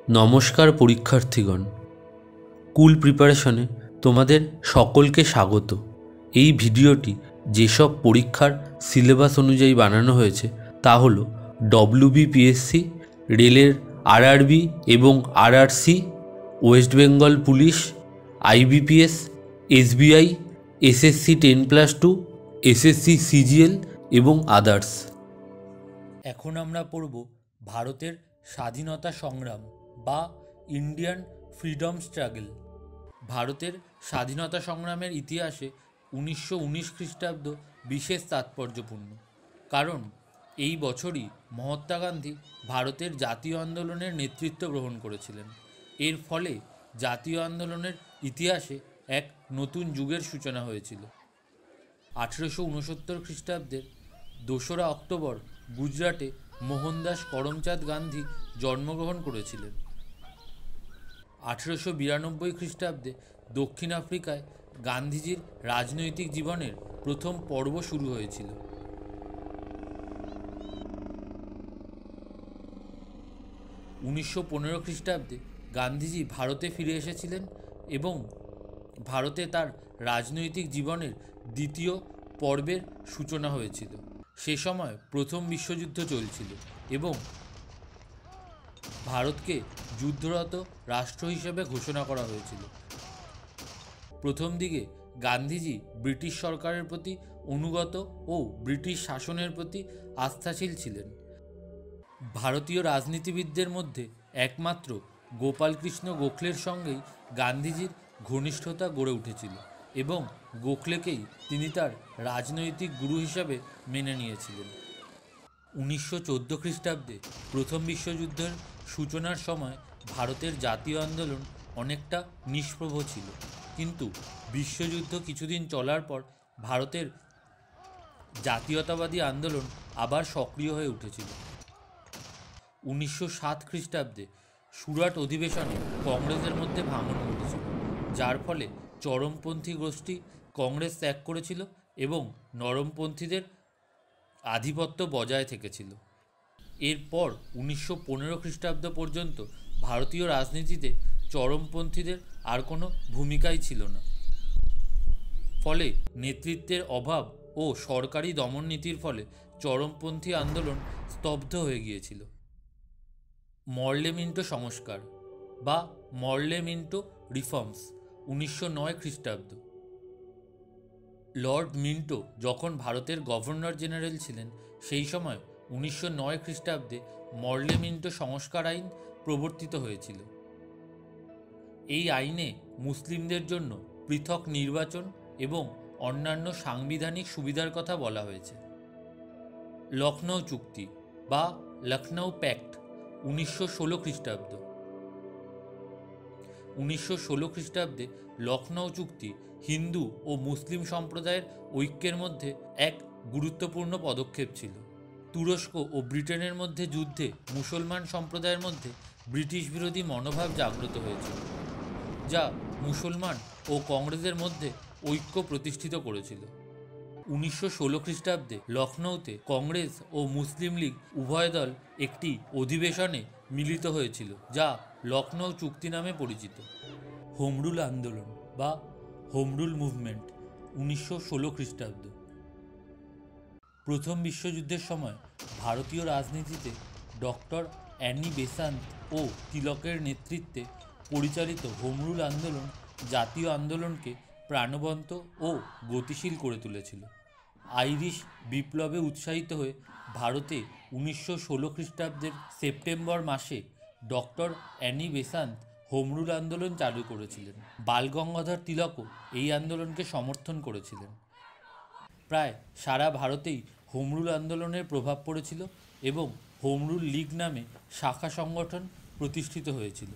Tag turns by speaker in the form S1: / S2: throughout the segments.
S1: নমস্কার পরীক্ষার্থীগণ, কুল প্রিপারেশনে তোমাদের সকলকে স্বাগত। এই ভিডিওটি যেসব পরীক্ষার সিলেবাস অনুযায়ী বানানো হয়েছে তা হলো ডব্লিউবিপিএসসি, রেলের আরআরবি এবং RRC, West Bengal police, IBPS, SBI, SSC 10+2, SSC CGL এবং আদার্স। এখন আমরা পড়ব ভারতের স্বাধীনতা সংগ্রাম বা ইন্ডিয়ান ফ্রিডম স্ট্রাগল। ভারতের স্বাধীনতা সংগ্রামের ইতিহাসে 1919 খ্রিস্টাব্দ বিশেষ তাৎপর্যপূর্ণ, কারণ এই বছরই মহাত্মা গান্ধী ভারতের জাতীয় আন্দোলনের নেতৃত্ব গ্রহণ করেছিলেন। এর ফলে জাতীয় আন্দোলনের ইতিহাসে এক নতুন যুগের সূচনা হয়েছিল। 1869 খ্রিস্টাব্দের 2রা অক্টোবর গুজরাটে মোহনদাস করমচাঁদ গান্ধী জন্মগ্রহণ করেছিলেন। 1892 খ্রিস্টাব্দে দক্ষিণ আফ্রিকায় গান্ধীজির রাজনৈতিক জীবনের প্রথম পর্ব শুরু হয়েছিল। 1915 খ্রিস্টাব্দে গান্ধীজি ভারতে ফিরে এসেছিলেন এবং ভারতে তার রাজনৈতিক জীবনের দ্বিতীয় পর্বের সূচনা হয়েছিল। সে সময় প্রথম বিশ্বযুদ্ধ চলছিল এবং ভারতকে যুদ্ধরত রাষ্ট্র হিসেবে ঘোষণা করা হয়েছিল। প্রথম দিকে গান্ধীজি ব্রিটিশ সরকারের প্রতি অনুগত ও ব্রিটিশ শাসনের প্রতি আস্থাশীল ছিলেন। ভারতীয় রাজনীতিবিদদের মধ্যে একমাত্র গোপালকৃষ্ণ গোখলের সঙ্গেই গান্ধীজির ঘনিষ্ঠতা গড়ে উঠেছিল এবং গোখলেকেই তিনি তার রাজনৈতিক গুরু হিসাবে মেনে নিয়েছিলেন। 1914 খ্রিস্টাব্দে প্রথম বিশ্বযুদ্ধের সূচনার সময় ভারতের জাতীয় আন্দোলন অনেকটা নিষ্প্রভ ছিল, কিন্তু বিশ্বযুদ্ধ কিছুদিন চলার পর ভারতের জাতীয়তাবাদী আন্দোলন আবার সক্রিয় হয়ে উঠেছিল। 1907 খ্রিস্টাব্দে সুরাট অধিবেশনে কংগ্রেসের মধ্যে ভাঙন ঘটেছিল, যার ফলে চরমপন্থী গোষ্ঠী কংগ্রেস ত্যাগ করেছিল এবং নরমপন্থীদের আধিপত্য বজায় থেকেছিল। এরপর 1915 খ্রিস্টাব্দ পর্যন্ত ভারতীয় রাজনীতিতে চরমপন্থীদের আর কোনো ভূমিকাই ছিল না, ফলে নেতৃত্বের অভাব ও সরকারি দমননীতির ফলে চরমপন্থী আন্দোলন স্তব্ধ হয়ে গিয়েছিল। মরলে মিন্টো সংস্কার বা মরলে মিন্টো রিফর্মস 1909 খ্রিস্টাব্দ। লর্ড মিন্টো যখন ভারতের গভর্নর জেনারেল ছিলেন, সেই সময় 1909 খ্রিস্টাব্দে মরলে মিন্টো সংস্কার আইন প্রবর্তিত হয়েছিল। এই আইনে মুসলিমদের জন্য পৃথক নির্বাচন এবং অন্যান্য সাংবিধানিক সুবিধার কথা বলা হয়েছে। লখনৌ চুক্তি বা লখনৌ প্যাক্ট 1916 খ্রিস্টাব্দ। 1916 খ্রিস্টাব্দে লখনৌ চুক্তি হিন্দু ও মুসলিম সম্প্রদায়ের ঐক্যের মধ্যে এক গুরুত্বপূর্ণ পদক্ষেপ ছিল। তুরস্ক ও ব্রিটেনের মধ্যে যুদ্ধে মুসলমান সম্প্রদায়ের মধ্যে ব্রিটিশ বিরোধী মনোভাব জাগ্রত হয়েছিল, যা মুসলমান ও কংগ্রেসের মধ্যে ঐক্য প্রতিষ্ঠিত করেছিল। 1916 খ্রিস্টাব্দে লখনৌতে কংগ্রেস ও মুসলিম লীগ উভয় দল একটি অধিবেশনে মিলিত হয়েছিল, যা লখনৌ চুক্তি নামে পরিচিত। হোমরুল আন্দোলন বা হোমরুল মুভমেন্ট 1916 খ্রিস্টাব্দ। প্রথম বিশ্বযুদ্ধের সময় ভারতীয় রাজনীতিতে ডক্টর অ্যানি বেসান্ত ও তিলকের নেতৃত্বে পরিচালিত হোমরুল আন্দোলন জাতীয় আন্দোলনকে প্রাণবন্ত ও গতিশীল করে তুলেছিল। আইরিশ বিপ্লবে উৎসাহিত হয়ে ভারতে 1916 খ্রিস্টাব্দের সেপ্টেম্বর মাসে ডক্টর অ্যানি বেসান্ত হোমরুল আন্দোলন চালু করেছিলেন। বালগঙ্গাধর তিলকও এই আন্দোলনকে সমর্থন করেছিলেন। প্রায় সারা ভারতেই হোমরুল আন্দোলনের প্রভাব পড়েছিল এবং হোমরুল লীগ নামে শাখা সংগঠন প্রতিষ্ঠিত হয়েছিল।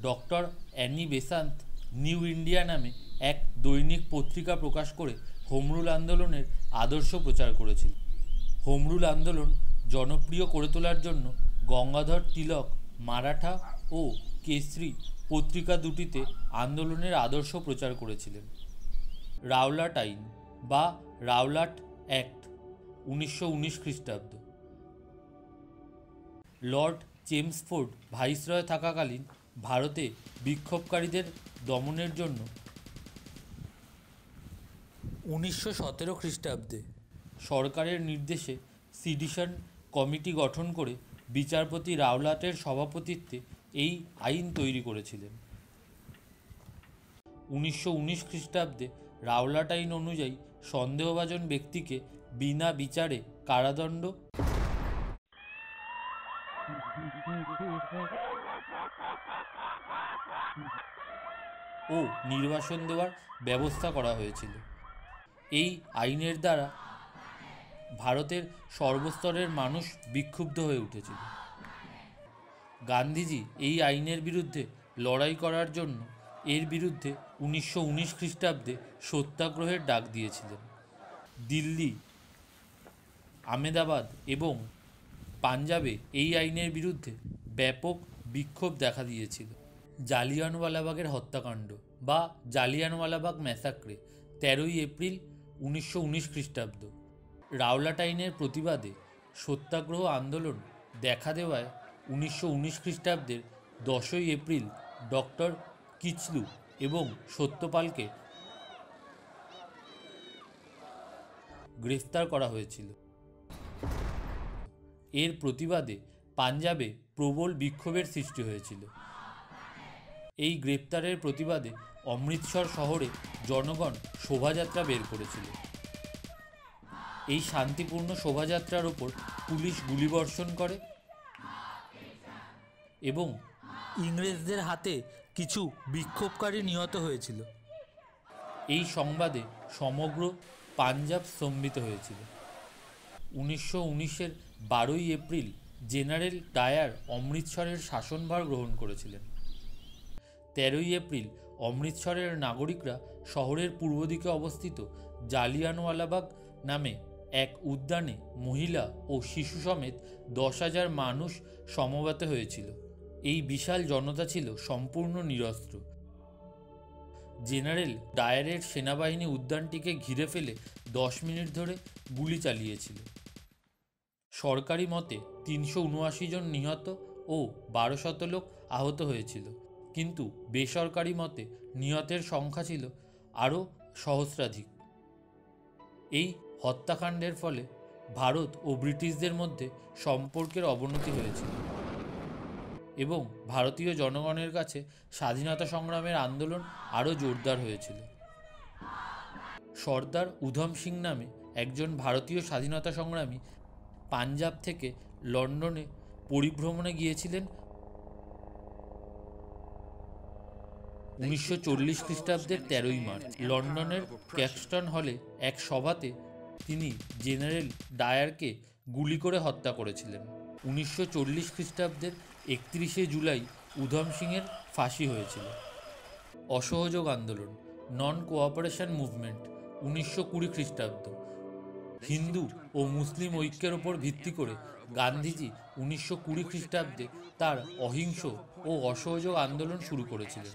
S1: Doctor Annie Besant New India নামে এক দৈনিক পত্রিকা প্রকাশ করে হোমরুল আন্দোলনের আদর্শ প্রচার করেছিল। হোমরুল আন্দোলন জনপ্রিয় করে তোলার জন্য গঙ্গাধর তিলক মারাঠা ও কেসরি পত্রিকা দুটিতে আন্দোলনের আদর্শ প্রচার করেছিলেন। রাওলাট আইন বা রাওলাট অ্যাক্ট 1919 খ্রিস্টাব্দ। লর্ড চেমসফোর্ড ভাইসরয় থাকাকালীন ভারতে বিক্ষোভকারীদের দমনের জন্য 1917 খ্রিস্টাব্দে সরকারের নির্দেশে সিডিশন কমিটি গঠন করে বিচারপতি রাওলাটের সভাপতিত্বে এই আইন তৈরি করেছিলেন। 1919 খ্রিস্টাব্দে রাওলাট আইন অনুযায়ী সন্দেহভাজন ব্যক্তিকে বিনা বিচারে কারাদণ্ড ও নির্বাসন দেওয়ার ব্যবস্থা করা হয়েছিল। এই আইনের দ্বারা ভারতের সর্বস্তরের মানুষ বিক্ষুব্ধ হয়ে উঠেছিল। গান্ধীজি এই আইনের বিরুদ্ধে লড়াই করার জন্য এর বিরুদ্ধে 1919 খ্রিস্টাব্দে সত্যাগ্রহের ডাক দিয়েছিলেন। দিল্লি, আহমেদাবাদ এবং পাঞ্জাবে এই আইনের বিরুদ্ধে ব্যাপক বিক্ষোভ দেখা দিয়েছিল। জালিয়ানওয়ালাবাগের হত্যাকাণ্ড বা জালিয়ানওয়ালাবাগ ম্যাসাক্রে 13ই এপ্রিল 1919 খ্রিস্টাব্দ রাওলাট আইনের প্রতিবাদে সত্যাগ্রহ আন্দোলন দেখা দেওয়ায় 1919 খ্রিস্টাব্দের 10ই এপ্রিল ডক্টর কিচলু এবং সত্যপালকে গ্রেফতার করা হয়েছিল। এর প্রতিবাদে পাঞ্জাবে প্রবল বিক্ষোভের সৃষ্টি হয়েছিল। এই গ্রেপ্তারের প্রতিবাদে অমৃতসর শহরে জনগণ শোভাযাত্রা বের করেছিল। এই শান্তিপূর্ণ শোভাযাত্রার ওপর পুলিশ গুলিবর্ষণ করে এবং ইংরেজদের হাতে কিছু বিক্ষোভকারী নিহত হয়েছিল। এই সংবাদে সমগ্র পাঞ্জাব স্তম্ভিত হয়েছিল। 1919-এর 12ই এপ্রিল জেনারেল ডায়ার অমৃতসরের শাসনভার গ্রহণ করেছিলেন। 13ই এপ্রিল অমৃতসরের নাগরিকরা শহরের পূর্ব দিকে অবস্থিত জালিয়ানওয়ালাবাগ নামে এক উদ্যানে মহিলা ও শিশু সমেত 10,000 মানুষ সমবেত হয়েছিল। এই বিশাল জনতা ছিল সম্পূর্ণ নিরস্ত্র। জেনারেল ডায়ারের সেনাবাহিনী উদ্যানটিকে ঘিরে ফেলে 10 মিনিট ধরে গুলি চালিয়েছিল। সরকারি মতে 379 জন নিহত ও 1200 লোক আহত হয়েছিল, কিন্তু বেসরকারি মতে নিহতের সংখ্যা ছিল আরও সহস্রাধিক। এই হত্যাকাণ্ডের ফলে ভারত ও ব্রিটিশদের মধ্যে সম্পর্কের অবনতি হয়েছিল এবং ভারতীয় জনগণের কাছে স্বাধীনতা সংগ্রামের আন্দোলন আরও জোরদার হয়েছিল। সর্দার উধম সিং নামে একজন ভারতীয় স্বাধীনতা সংগ্রামী পাঞ্জাব থেকে লন্ডনে পরিভ্রমণে গিয়েছিলেন 1940 খ্রিস্টাব্দের 13ই মার্চ। লন্ডনের ক্যাক্সটন হলে এক সভাতে তিনি জেনারেল ডায়ারকে গুলি করে হত্যা করেছিলেন। 1940 খ্রিস্টাব্দের 31শে জুলাই উধম সিংয়ের ফাঁসি হয়েছিল। অসহযোগ আন্দোলন নন কোঅপারেশন মুভমেন্ট 1920 খ্রিস্টাব্দ হিন্দু ও মুসলিম ঐক্যের ওপর ভিত্তি করে গান্ধীজি 1920 খ্রিস্টাব্দে তার অহিংস ও অসহযোগ আন্দোলন শুরু করেছিলেন।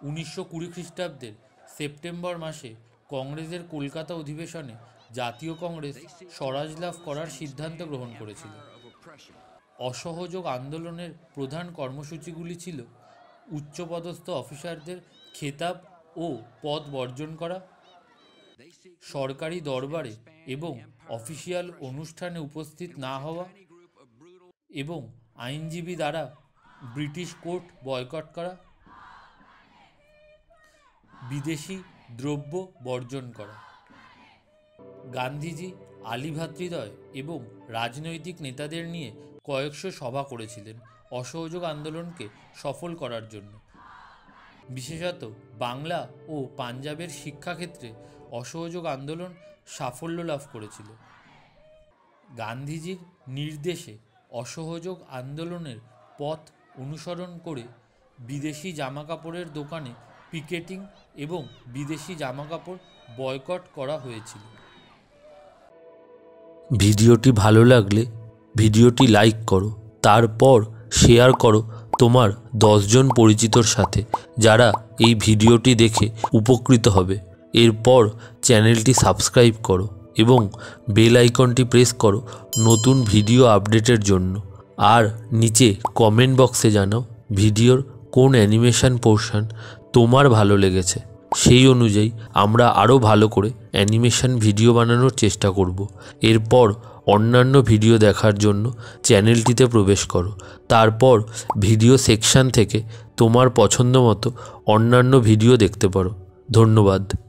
S1: 1920 খ্রিস্টাব্দের সেপ্টেম্বর মাসে কংগ্রেসের কলকাতা অধিবেশনে জাতীয় কংগ্রেস স্বরাজ লাভ করার সিদ্ধান্ত গ্রহণ করেছিল। অসহযোগ আন্দোলনের প্রধান কর্মসূচিগুলি ছিল উচ্চপদস্থ অফিসারদের খেতাব ও পদ বর্জন করা, সরকারি দরবারে এবং অফিসিয়াল অনুষ্ঠানে উপস্থিত না হওয়া এবং আইনজীবী দ্বারা ব্রিটিশ কোর্ট বয়কট করা, বিদেশি দ্রব্য বর্জন করা। গান্ধীজি আলী ভ্রাতৃদ্বয় এবং রাজনৈতিক নেতাদের নিয়ে কয়েকশো সভা করেছিলেন অসহযোগ আন্দোলনকে সফল করার জন্য। বিশেষত বাংলা ও পাঞ্জাবের শিক্ষাক্ষেত্রে অসহযোগ আন্দোলন সাফল্য লাভ করেছিল। গান্ধীজির নির্দেশে অসহযোগ আন্দোলনের পথ অনুসরণ করে বিদেশি জামাকাপড়ের দোকানে পিকেটিং এবং বিদেশি জামাকাপড় বয়কট করা হয়েছিল।
S2: ভিডিওটি ভালো লাগলে ভিডিওটি লাইক করো, তারপর শেয়ার করো তোমার 10 জন পরিচিতর সাথে যারা এই ভিডিওটি দেখে উপকৃত হবে। এরপর চ্যানেলটি সাবস্ক্রাইব করো এবং বেল আইকনটি প্রেস করো নতুন ভিডিও আপডেটের জন্য। আর নিচে কমেন্ট বক্সে জানাও ভিডিওর কোন অ্যানিমেশন পোর্শন তোমার ভালো লেগেছে। সেই অনুযায়ী আমরা আরও ভালো করে অ্যানিমেশন ভিডিও বানানোর চেষ্টা করব। এরপর অন্যান্য ভিডিও দেখার জন্য চ্যানেলটিতে প্রবেশ করো। তারপর ভিডিও সেকশন থেকে তোমার পছন্দ মতো অন্যান্য ভিডিও দেখতে পারো। ধন্যবাদ।